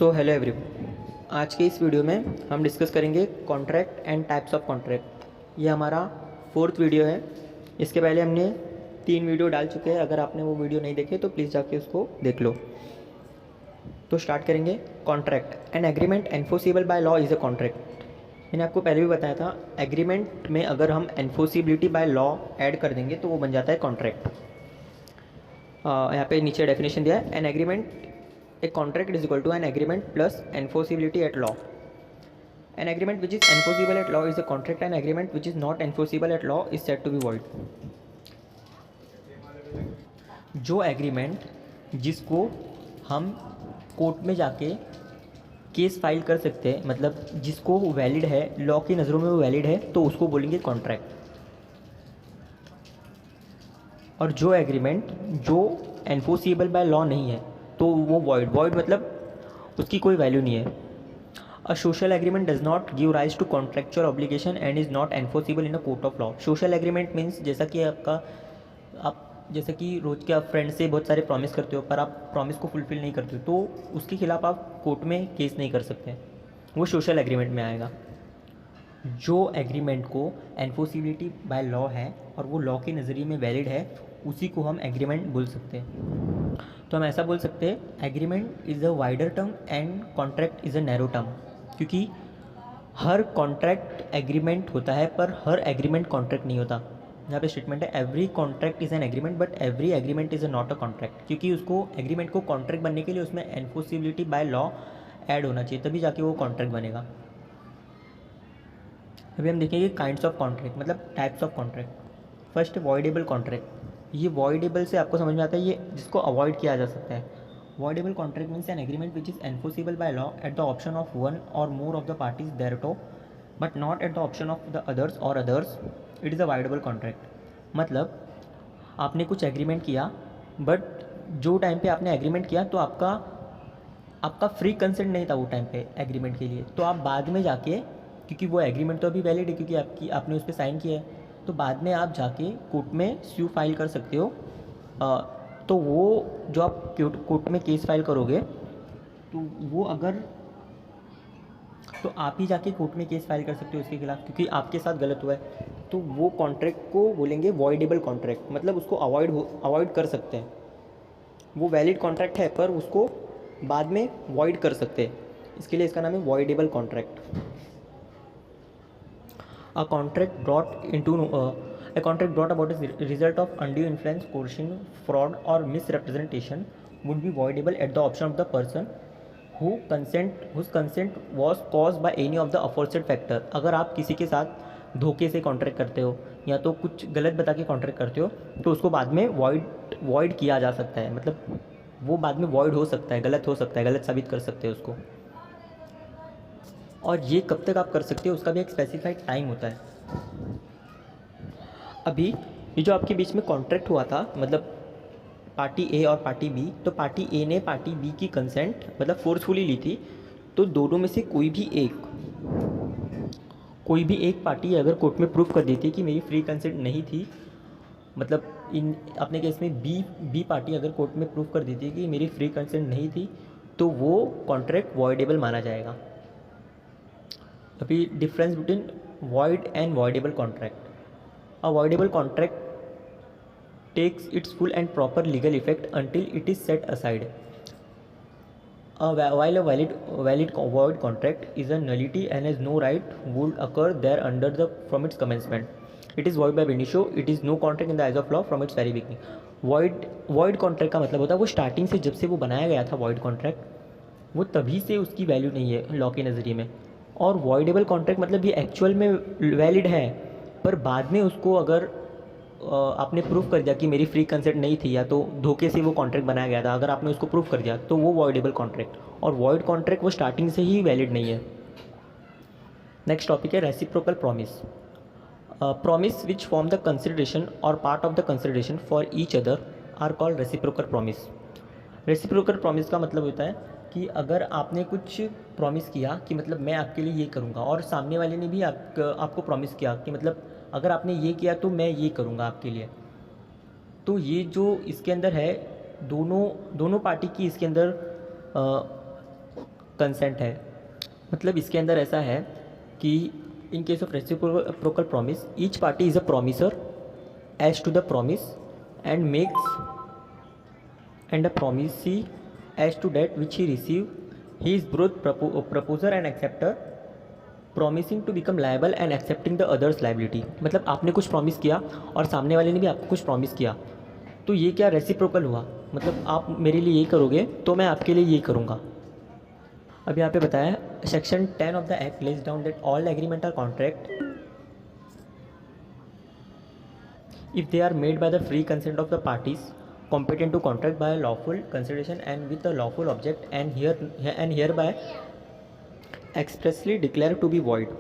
So hello everyone, आज के इस वीडियो में हम डिस्कस करेंगे contract and types of contract. ये हमारा 4th वीडियो है। इसके पहले हमने 3 वीडियो डाल चुके हैं। अगर आपने वो वीडियो नहीं देखे तो प्लीज़ जाके उसको देख लो। तो स्टार्ट करेंगे। Contract, an agreement enforceable by law is a contract. मैंने आपको पहले भी बताया था, एग्रीमेंट में अगर हम एनफोर्सिबिलिटी बाय लॉ ऐड कर देंगे तो वो बन जाता है कॉन्ट्रैक्ट। यहाँ पे नीचे डेफिनेशन दिया है, an agreement A contract is equal to an agreement plus enforceability at law. An agreement which is enforceable at law is a contract. An agreement which is not enforceable at law is said to be void. जो agreement जिसको हम court में जाके case file कर सकते हैं, मतलब जिसको वैलिड है, लॉ की नज़रों में वो वैलिड है, तो उसको बोलेंगे कॉन्ट्रैक्ट। और जो एग्रीमेंट जो एनफोर्सिबल बाय लॉ नहीं है तो वो वॉइड मतलब उसकी कोई वैल्यू नहीं है। A social agreement does not give rise to contractual obligation and is not enforceable in a court of law. Social agreement means जैसा कि रोज़ के आप फ्रेंड से बहुत सारे प्रॉमिस करते हो पर आप प्रॉमिस को फुलफिल नहीं करते हो, तो उसके खिलाफ आप कोर्ट में केस नहीं कर सकते, वो सोशल एग्रीमेंट में आएगा। जो एग्रीमेंट को एनफोर्सिबिलिटी बाय लॉ है और वो लॉ के नज़रिए में वैलिड है, उसी को हम एग्रीमेंट बोल सकते हैं। तो हम ऐसा बोल सकते हैं, agreement is a wider term and contract is a narrow term. क्योंकि हर कॉन्ट्रैक्ट एग्रीमेंट होता है पर हर एग्रीमेंट कॉन्ट्रैक्ट नहीं होता। यहाँ पे स्टेटमेंट है, every contract is an agreement but every agreement is a not a contract. क्योंकि उसको एग्रीमेंट को कॉन्ट्रैक्ट बनने के लिए उसमें एनफोर्सिबिलिटी बाय लॉ ऐड होना चाहिए, तभी जाके वो कॉन्ट्रैक्ट बनेगा। अभी हम देखेंगे काइंड्स ऑफ कॉन्ट्रैक्ट, मतलब types of contract. First, voidable contract. ये वॉइडेबल से आपको समझ में आता है ये जिसको अवॉइड किया जा सकता है। Voidable contract means an agreement which is enforceable by law at the option of one or more of the parties thereto but not at the option of the others or others, it is a voidable contract. मतलब आपने कुछ agreement किया, but जो time पे आपने agreement किया तो आपका फ्री कंसेंट नहीं था वो टाइम पे एग्रीमेंट के लिए, तो आप बाद में जाके, क्योंकि वो एग्रीमेंट तो अभी वैलिड है क्योंकि आपने उस पर साइन किया है, तो बाद में आप जाके कोर्ट में स्यू फाइल कर सकते हो। तो वो जो आप कोर्ट में केस फाइल करोगे तो वो अगर तो आप ही जाके कोर्ट में केस फाइल कर सकते हो उसके खिलाफ, क्योंकि आपके साथ गलत हुआ है। तो वो कॉन्ट्रैक्ट को बोलेंगे वॉइडेबल कॉन्ट्रैक्ट, मतलब उसको अवॉइड कर सकते हैं। वो वैलिड कॉन्ट्रैक्ट है पर उसको बाद में वॉइड कर सकते हैं, इसके लिए इसका नाम है voidable contract. A contract brought about as a result of undue influence, coercion, fraud, or misrepresentation would be voidable at the option of the person whose consent was caused by any of the aforesaid factor। अगर आप किसी के साथ धोखे से contract करते हो या तो कुछ गलत बता के कॉन्ट्रैक्ट करते हो, तो उसको बाद में वॉइड किया जा सकता है, मतलब वो बाद में वॉइड हो सकता है, गलत हो सकता है, गलत साबित कर सकते हैं उसको। और ये कब तक आप कर सकते हो उसका भी एक स्पेसिफाइड टाइम होता है। अभी ये जो आपके बीच में कॉन्ट्रैक्ट हुआ था, मतलब पार्टी ए और पार्टी बी, तो पार्टी ए ने पार्टी बी की कंसेंट मतलब फोर्सफुली ली थी, तो दोनों में से कोई भी एक पार्टी अगर कोर्ट में प्रूफ कर देती है कि मेरी फ्री कंसेंट नहीं थी, मतलब इन अपने केस में बी पार्टी अगर कोर्ट में प्रूफ कर देती है कि मेरी फ्री कंसेंट नहीं थी, तो वो कॉन्ट्रैक्ट वॉइडेबल माना जाएगा। अभी difference between void and voidable contract. A voidable contract takes its full and proper legal effect until it is set aside. While a valid void contract is a nullity and has no right would occur there from its commencement. It is void by initio. It is no contract in the eyes of law from its very beginning. Void contract का मतलब होता है वो starting से, जब से वो बनाया गया था void contract, वो तभी से उसकी वैल्यू नहीं है लॉ के नज़रिए में। और voidable contract मतलब ये एक्चुअल में वैलिड है, पर बाद में उसको अगर आपने प्रूफ कर दिया कि मेरी फ्री कंसेंट नहीं थी या तो धोखे से वो कॉन्ट्रैक्ट बनाया गया था, अगर आपने उसको प्रूफ कर दिया तो वो वॉइडेबल कॉन्ट्रैक्ट। और वॉइड कॉन्ट्रैक्ट वो स्टार्टिंग से ही वैलिड नहीं है। नेक्स्ट टॉपिक है reciprocal promise. Promise which form the consideration or part of the consideration for each other are called reciprocal promise. Reciprocal promise का मतलब होता है कि अगर आपने कुछ प्रॉमिस किया कि मतलब मैं आपके लिए ये करूँगा, और सामने वाले ने भी आपको प्रॉमिस किया कि मतलब अगर आपने ये किया तो मैं ये करूँगा आपके लिए, तो ये जो इसके अंदर है दोनों पार्टी की इसके अंदर कंसेंट है। मतलब इसके अंदर ऐसा है कि in case of reciprocal promise each party is a promisor as to the promise and makes and a promisee as to that which he receive. He is both proposer and acceptor, promising to become liable and accepting the others liability. मतलब आपने कुछ promise किया और सामने वाले ने भी आपको कुछ प्रॉमिस किया, तो ये क्या रेसिप्रोकल हुआ। मतलब आप मेरे लिए ये करोगे तो मैं आपके लिए ये करूँगा। अब यहाँ पे बताया section 10 of the act lays down that all agreement are contract if they are made by the free consent of the parties competent to contract by a lawful consideration and with a lawful object and hereby expressly declare to be void.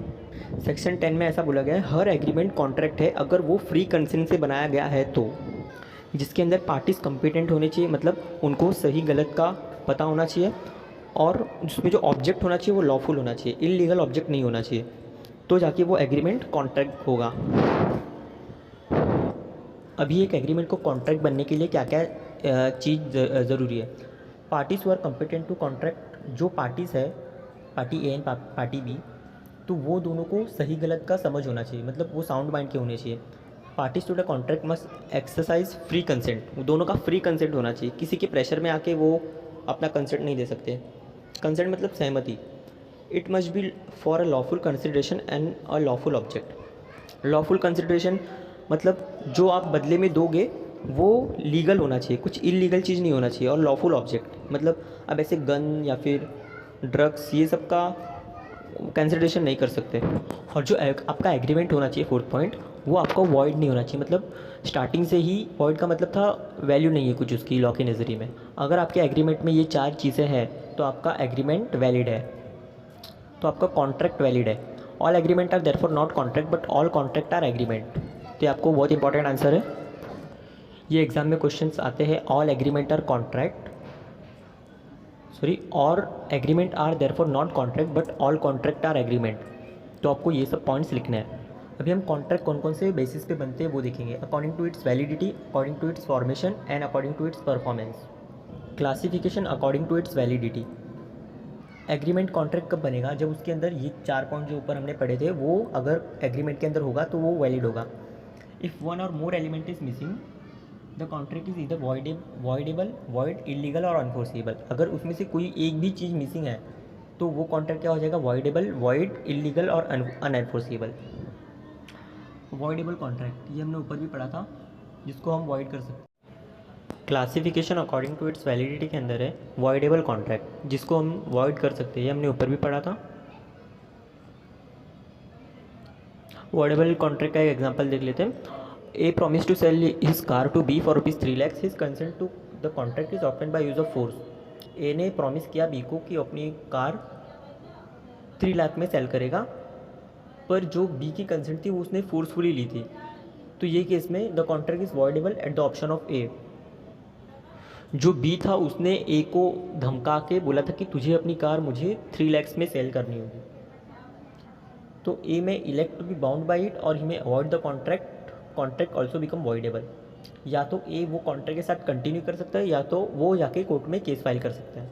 Section 10 में ऐसा बोला गया है हर agreement contract है अगर वो free consent से बनाया गया है तो, जिसके अंदर पार्टीज कॉम्पिटेंट होने चाहिए, मतलब उनको सही गलत का पता होना चाहिए और जिसमें जो ऑब्जेक्ट होना चाहिए वो लॉफुल होना चाहिए, इलीगल ऑब्जेक्ट नहीं होना चाहिए, तो जाके वो एग्रीमेंट कॉन्ट्रैक्ट होगा। अभी एक एग्रीमेंट को कॉन्ट्रैक्ट बनने के लिए क्या क्या चीज़ ज़रूरी है। Parties were competent to contract, जो पार्टीज़ है party A and party B, तो वो दोनों को सही गलत का समझ होना चाहिए, मतलब वो साउंड माइंड के होने चाहिए। Parties to the contract must exercise free consent, वो दोनों का फ्री कंसेंट होना चाहिए, किसी के प्रेशर में आके वो अपना कंसेंट नहीं दे सकते। कंसेंट मतलब सहमति। It must be for a lawful consideration and a lawful object. Lawful consideration मतलब जो आप बदले में दोगे वो लीगल होना चाहिए, कुछ इलीगल चीज़ नहीं होना चाहिए। और लॉफुल ऑब्जेक्ट मतलब अब ऐसे गन या फिर ड्रग्स ये सब का कंसिडरेशन नहीं कर सकते। और जो आपका एग्रीमेंट होना चाहिए 4th पॉइंट, वो आपका वॉइड नहीं होना चाहिए। मतलब स्टार्टिंग से ही वॉइड का मतलब था वैल्यू नहीं है कुछ उसकी लॉ के नज़रिए में। अगर आपके एग्रीमेंट में ये 4 चीज़ें हैं तो आपका एग्रीमेंट वैलिड है, तो आपका कॉन्ट्रैक्ट वैलिड है। All agreement are therefore not contract but all contract are agreement. तो आपको बहुत इंपॉर्टेंट आंसर है, ये एग्ज़ाम में क्वेश्चंस आते हैं। All agreement are contract, sorry, all agreement are therefore not contract but all contract are agreement. तो आपको ये सब पॉइंट्स लिखने हैं। अभी हम कॉन्ट्रैक्ट कौन कौन से बेसिस पे बनते हैं वो देखेंगे। According to its validity, according to its formation and according to its performance. Classification according to its validity. Agreement contract कब बनेगा, जब उसके अंदर ये 4 पॉइंट जो ऊपर हमने पढ़े थे वो अगर एग्रीमेंट के अंदर होगा तो वो वैलिड होगा। If one or more element is missing the contract is इधर वॉइडेबल, वॉइड, इलीगल और अनफोर्सेबल। अगर उसमें से कोई एक भी चीज़ मिसिंग है तो वो कॉन्ट्रैक्ट क्या हो जाएगा, वॉइडेबल, वॉइड, इलीगल और अनएनफोर्सेबल। वॉइडेबल कॉन्ट्रैक्ट ये हमने ऊपर भी पढ़ा था, जिसको हम वॉइड कर सकते हैं। Classification according to its validity के अंदर है वॉइडेबल कॉन्ट्रैक्ट, जिसको हम वॉइड कर सकते हैं, ये हमने ऊपर भी पढ़ा था। वॉइडेबल कॉन्ट्रैक्ट का एक एग्जांपल देख लेते हैं। A promise to sell his car to B for ₹3 lakh, his consent to the contract is obtained by use of force. A ने प्रॉमिस किया बी को कि अपनी कार 3 लाख में सेल करेगा, पर जो बी की कंसेंट थी वो उसने फोर्सफुली ली थी। तो ये केस में the contract is voidable at the option of A. जो बी था उसने ए को धमका के बोला था कि तुझे अपनी कार मुझे 3 लाख में सेल करनी होगी। तो ए में elect to be bound by it और ही में avoid the contract also become voidable. या तो ए वो कॉन्ट्रैक्ट के साथ कंटिन्यू कर सकता है या तो वो जाके कोर्ट में केस फाइल कर सकता है।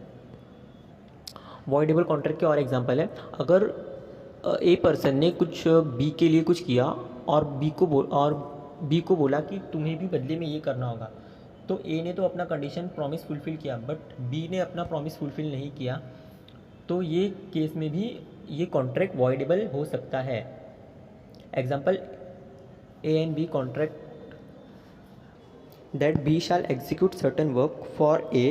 वॉइडेबल कॉन्ट्रैक्ट के और एग्जांपल है, अगर ए पर्सन ने कुछ बी के लिए कुछ किया और बी को बोला कि तुम्हें भी बदले में ये करना होगा, तो ए ने तो अपना कंडीशन प्रॉमिस फुलफ़िल किया बट बी ने अपना प्रॉमिस फुलफ़िल नहीं किया, तो ये केस में भी ये कॉन्ट्रैक्ट वॉइडेबल हो सकता है। Example, A and B contract that B shall execute certain work for A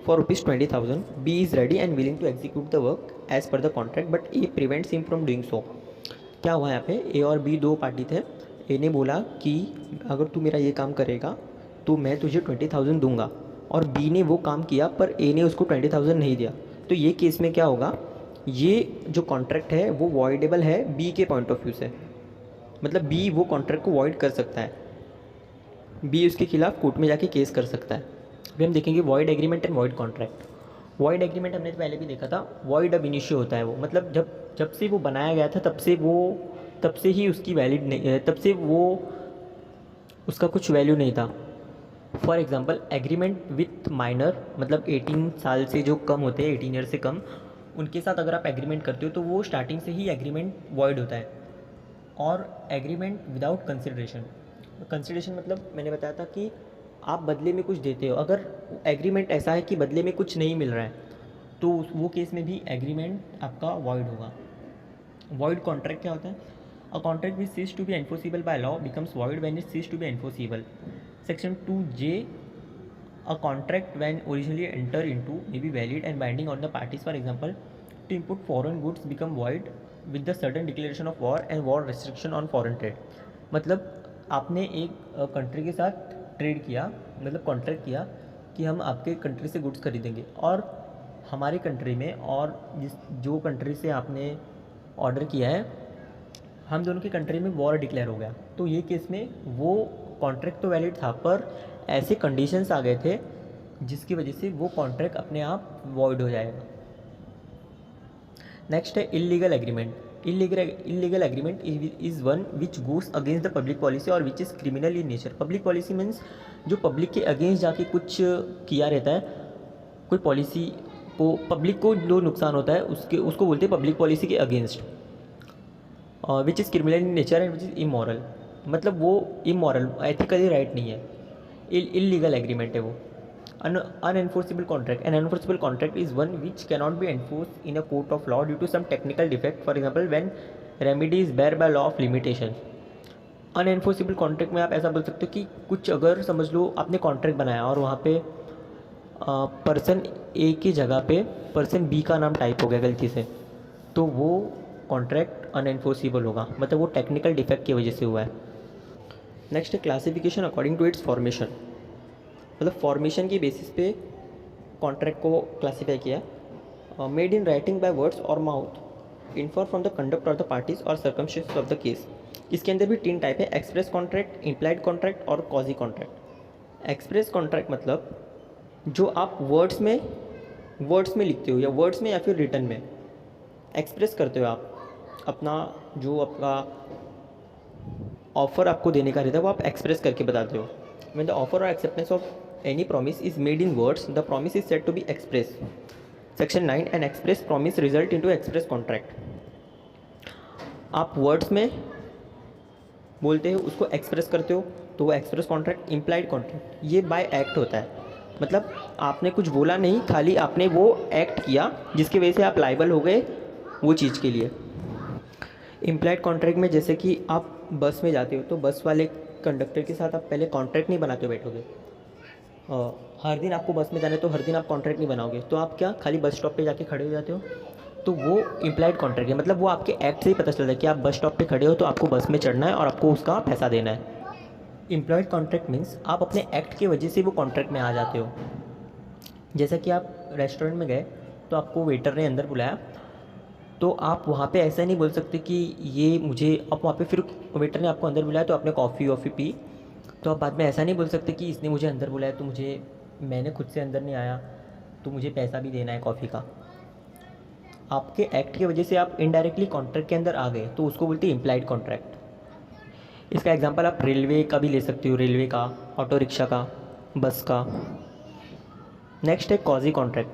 for ₹20,000. B is ready and willing to execute the work as per the contract, but A prevents him from doing so. क्या हुआ यहाँ पे, A और B दो party थे। A ने बोला कि अगर तू मेरा ये काम करेगा तो मैं तुझे 20,000 दूंगा, और B ने वो काम किया पर A ने उसको 20,000 नहीं दिया। तो ये केस में क्या होगा, ये जो कॉन्ट्रैक्ट है वो वॉइडेबल है B के पॉइंट ऑफ व्यू से। मतलब बी वो कॉन्ट्रैक्ट को वॉइड कर सकता है, बी उसके खिलाफ कोर्ट में जाके केस कर सकता है। अभी हम देखेंगे void agreement and void contract. Void agreement हमने पहले भी देखा था, वॉइड अब इनिशियो होता है वो, मतलब जब से वो बनाया गया था तब से ही उसकी वैलिड नहीं, तब से वो उसका कुछ वैल्यू नहीं था। For example, agreement with minor, मतलब 18 साल से जो कम होते हैं, 18 ईयर से कम, उनके साथ अगर आप एग्रीमेंट करते हो तो वो स्टार्टिंग से ही एग्रीमेंट वॉइड होता है। और एग्रीमेंट विदाउट कंसिडरेशन, कंसिडरेशन मतलब मैंने बताया था कि आप बदले में कुछ देते हो, अगर एग्रीमेंट ऐसा है कि बदले में कुछ नहीं मिल रहा है तो वो केस में भी एग्रीमेंट आपका वॉइड होगा। वॉइड कॉन्ट्रैक्ट क्या होता है? A contract which cease to be enforceable by law becomes void when it cease to be enforceable. Section 2J, a contract when originally entered into may be valid and binding on the parties. For example, to import foreign goods become void with the sudden declaration of war and war restriction on foreign trade. मतलब आपने एक country के साथ trade किया, मतलब contract किया कि हम आपके कंट्री से गुड्स खरीदेंगे, और हमारी कंट्री में और जो कंट्री से आपने ऑर्डर किया है, हम दोनों की कंट्री में वॉर डिक्लेयर हो गया। तो ये केस में वो कॉन्ट्रैक्ट तो वैलिड था, पर ऐसे कंडीशंस आ गए थे जिसकी वजह से वो कॉन्ट्रैक्ट अपने आप वॉइड हो जाएगा। नेक्स्ट है illegal agreement. Illegal agreement is one which goes against the public policy or which is criminal in nature. Public policy means जो पब्लिक के अगेंस्ट जाके कुछ किया रहता है, कोई पॉलिसी को, पब्लिक को जो नुकसान होता है उसको बोलते हैं पब्लिक पॉलिसी के against. Which is criminal in nature and which is immoral, मतलब वो इमोरल, एथिकली राइट नहीं है, इल्लीगल एग्रीमेंट है वो। Unenforceable contract. An unenforceable contract is one which cannot be enforced in a court of law due to some technical defect. For example, when remedy is bare by law of limitation. Unenforceable contract में आप ऐसा बोल सकते हो कि कुछ, अगर समझ लो आपने कॉन्ट्रैक्ट बनाया और वहाँ पे पर्सन ए की जगह पे पर्सन बी का नाम टाइप हो गया गलती से, तो वो कॉन्ट्रैक्ट अनएनफोर्सिबल होगा, मतलब वो टेक्निकल डिफेक्ट की वजह से हुआ है। नेक्स्ट है classification according to its formation, मतलब फॉर्मेशन की बेसिस पे कॉन्ट्रैक्ट को क्लासीफाई किया। Made in writing by words or mouth, infer from the conduct of the parties or circumstances of the case. इसके अंदर भी 3 टाइप है, एक्सप्रेस कॉन्ट्रैक्ट, इम्प्लाइड कॉन्ट्रैक्ट और कॉजी कॉन्ट्रैक्ट। एक्सप्रेस कॉन्ट्रैक्ट मतलब जो आप वर्ड्स में लिखते हो, या वर्ड्स में या फिर रिटन में एक्सप्रेस करते हो, आप अपना जो आपका ऑफ़र आपको देने का रहता है वो आप एक्सप्रेस करके बताते हो। When the offer or acceptance of any promise is made in words, the promise is said to be express. Section 9, an express promise result into express contract. आप वर्ड्स में बोलते हो, उसको एक्सप्रेस करते हो, तो वो एक्सप्रेस कॉन्ट्रैक्ट। इम्प्लाइड कॉन्ट्रैक्ट ये बाय एक्ट होता है, मतलब आपने कुछ बोला नहीं, खाली आपने वो एक्ट किया जिसकी वजह से आप लाइबल हो गए वो चीज़ के लिए। इम्प्लाइड कॉन्ट्रैक्ट में जैसे कि आप बस में जाते हो तो बस वाले कंडक्टर के साथ आप पहले कॉन्ट्रैक्ट नहीं बनाते हो बैठोगे, हर दिन आपको बस में जाना है तो हर दिन आप कॉन्ट्रैक्ट नहीं बनाओगे, तो आप क्या खाली बस स्टॉप पे जाके खड़े हो जाते हो, तो वो इम्प्लाइड कॉन्ट्रैक्ट है। मतलब वो आपके एक्ट से ही पता चलता है कि आप बस स्टॉप पे खड़े हो तो आपको बस में चढ़ना है और आपको उसका पैसा देना है। इम्प्लॉयड कॉन्ट्रैक्ट मीन्स आप अपने एक्ट की वजह से वो कॉन्ट्रैक्ट में आ जाते हो। जैसा कि आप रेस्टोरेंट में गए तो आपको वेटर ने अंदर बुलाया, तो आप वहाँ पे ऐसा नहीं बोल सकते कि ये मुझे, आप वहाँ पे फिर वेटर ने आपको अंदर बुलाया तो आपने कॉफ़ी वॉफ़ी पी, तो आप बाद में ऐसा नहीं बोल सकते कि इसने मुझे अंदर बुलाया तो मैंने खुद से अंदर नहीं आया तो मुझे पैसा भी देना है कॉफ़ी का। आपके एक्ट की वजह से आप इनडायरेक्टली कॉन्ट्रैक्ट के अंदर आ गए, तो उसको बोलते हैं इम्प्लाइड कॉन्ट्रैक्ट। इसका एग्जांपल आप रेलवे का भी ले सकते हो, रेलवे का, ऑटो रिक्शा का, बस का। नेक्स्ट है कॉजी कॉन्ट्रैक्ट।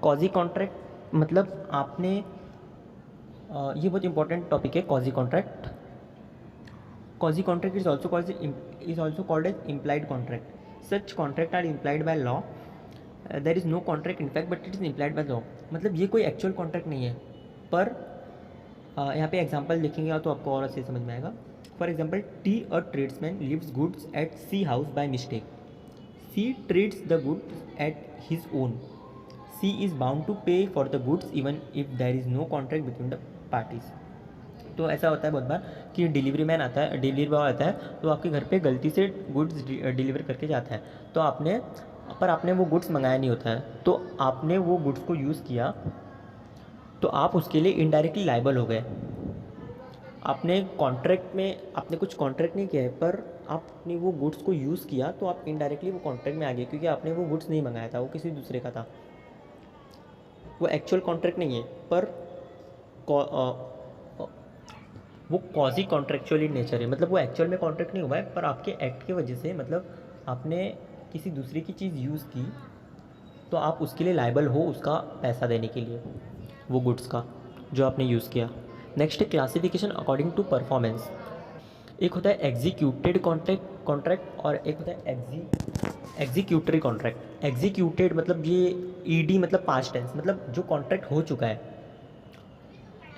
कॉजी कॉन्ट्रैक्ट मतलब आपने ये बहुत इंपॉर्टेंट टॉपिक है quasi contract. Quasi contract is also called as implied contract. Such contract are implied by law, there is no contract in fact but it is implied by law. मतलब ये कोई actual contract नहीं है, पर यहाँ पे example लिखेंगे तो आपको और अच्छे समझ में आएगा। For example, T a tradesman leaves goods at C house by mistake, C treats the goods at his own, C is bound to pay for the goods even if there is no contract between the parties. तो ऐसा होता है बहुत बार कि delivery man आता है, delivery boy आता है, तो आपके घर पे गलती से गुड्स डिलीवर करके जाता है, तो आपने वो गुड्स मंगाया नहीं होता है, तो आपने वो गुड्स को यूज़ किया, तो आप उसके लिए इनडायरेक्टली लायबल हो गए। आपने कॉन्ट्रैक्ट में आपने कुछ कॉन्ट्रैक्ट नहीं किया है, पर आपने वो गुड्स को यूज़ किया, तो आप इनडायरेक्टली वो कॉन्ट्रैक्ट में आ गए, क्योंकि आपने वो गुड्स नहीं मंगाया था, वो किसी दूसरे का था। वो एक्चुअल कॉन्ट्रैक्ट नहीं है, पर वो कॉजी कॉन्ट्रेक्चुअल इन नेचर है। मतलब वो एक्चुअल में कॉन्ट्रैक्ट नहीं हुआ है, पर आपके एक्ट की वजह से, मतलब आपने किसी दूसरे की चीज़ यूज़ की, तो आप उसके लिए लायबल हो उसका पैसा देने के लिए। वो गुड्स का जो आपने यूज़ किया। नेक्स्ट है क्लासिफिकेशन अकॉर्डिंग टू परफॉर्मेंस। एक होता है एग्जीक्यूटेड कॉन्ट्रैक्ट और एक होता है एग्जीक्यूटरी कॉन्ट्रैक्ट। एग्जीक्यूटेड मतलब ये ईडी मतलब पास्ट टेंस, मतलब जो कॉन्ट्रैक्ट हो चुका है।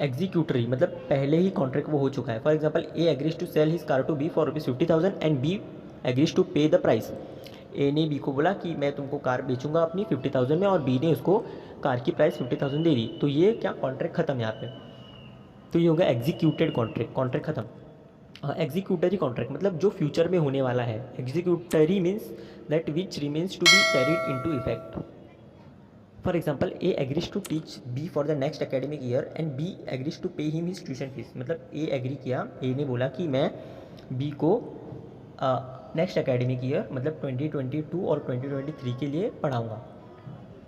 एग्जीक्यूटरी मतलब पहले ही कॉन्ट्रैक्ट वो हो चुका है। For example A agrees to sell his car to B for ₹50,000 and B agrees to pay the price. A ने बी को बोला कि मैं तुमको कार बेचूंगा अपनी 50,000 में, और बी ने उसको कार की प्राइस 50,000 दे दी। तो ये क्या, कॉन्ट्रैक्ट खत्म यहाँ पे। तो ये होगा एग्जीक्यूटेड कॉन्ट्रैक्ट, कॉन्ट्रैक्ट खत्म। एग्जीक्यूटरी कॉन्ट्रैक्ट मतलब जो फ्यूचर में होने वाला है। Executory means that which remains to be carried in to effect. For example, A agrees to teach B for the next academic year and B agrees to pay him his tuition fees। मतलब A agree किया, A ने बोला कि मैं B को next academic year मतलब 2022 और 2023 के लिए पढ़ाऊँगा।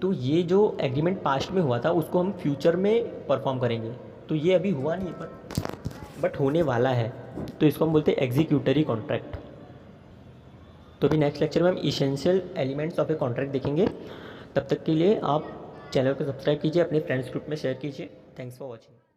तो ये जो एग्रीमेंट पास्ट में हुआ था उसको हम फ्यूचर में परफॉर्म करेंगे। तो ये अभी हुआ नहीं बट होने वाला है, तो इसको हम बोलते हैं एग्जीक्यूटरी कॉन्ट्रैक्ट। तो अभी नेक्स्ट लेक्चर में हम essential elements of a contract देखेंगे। तब तक के लिए आप चैनल को सब्सक्राइब कीजिए, अपने फ्रेंड्स ग्रुप में शेयर कीजिए। Thanks for watching.